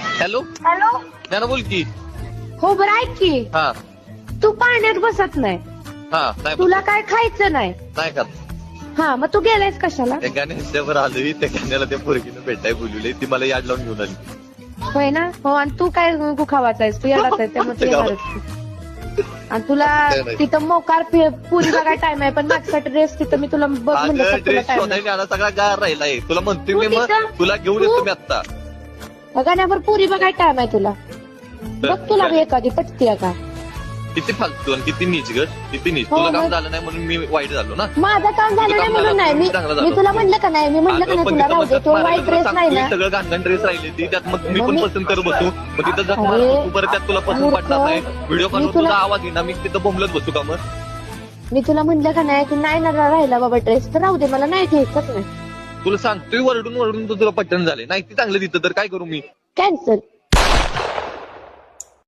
Hello hello. ज्ञाना बोल की. हो बरं ऐक की, हा तू पाण्यात बसत नाही, हा नाही तुला काय खायचं नाही. नाही का हा मग तू गेलायस कशाला? त्या गाण्यावर आलोय, त्या गाण्याला त्या पोरगीनं भेटाय बोलवले, ती मला याड लावून घेऊन आली. होय ना. हो आणि तू काय गुखावाचा आहेस, तू येणार आहे त्यामुळे तू येणारच की. आणि तुला तिथं मोकार पुरी बघाय टाइम आहे, पण माझ्यासाठी ड्रेस तिथं मी तुला बघ म्हणलं अगं तर तुला ड्रेस टाइम शोधायला आला सगळा गार राहिलाय. तुला म्हणतोय तू मी मग तिथं- तुला घेऊन येतो मी आता. गाण्यावर पुरी बघाय टाइम आहे तुला. बघ तुला बी एखादी पटती का. किती फालतू आणि किती नीच ग, किती नीच. हो, तुला काम मग- झालं नाही म्हणून मी वाईट झालो ना. माझं काम झालं नाही म्हणून नाही, मी तुला म्हणलं का नाही, मी म्हणलं का नाही तुला राहू दे, तो वाईट ड्रेस नाही ना. सगळं घाण ड्रेस राहिले ती, त्यात मग मी मग पण मी- पसंत करत बसू. मग तिथं जर अरे, तू परत त्यात तुला पसंत मूर्ख. पडणार नाही, व्हिडिओ मी कॉल तुला- तुझा आवाज येईना, मी तिथं बोंबलत बसू का मग. मी तुला म्हणलं का नाही की नाही ना राहिला बाबा ड्रेस, तर राहू दे, मला नाही घ्यायचंच नाही. तुला सांगतोय वरडून वरडून तुझं पटन झालंय. नाही ती चांगलं तिथं तर काय करू मी. कॅन्सल.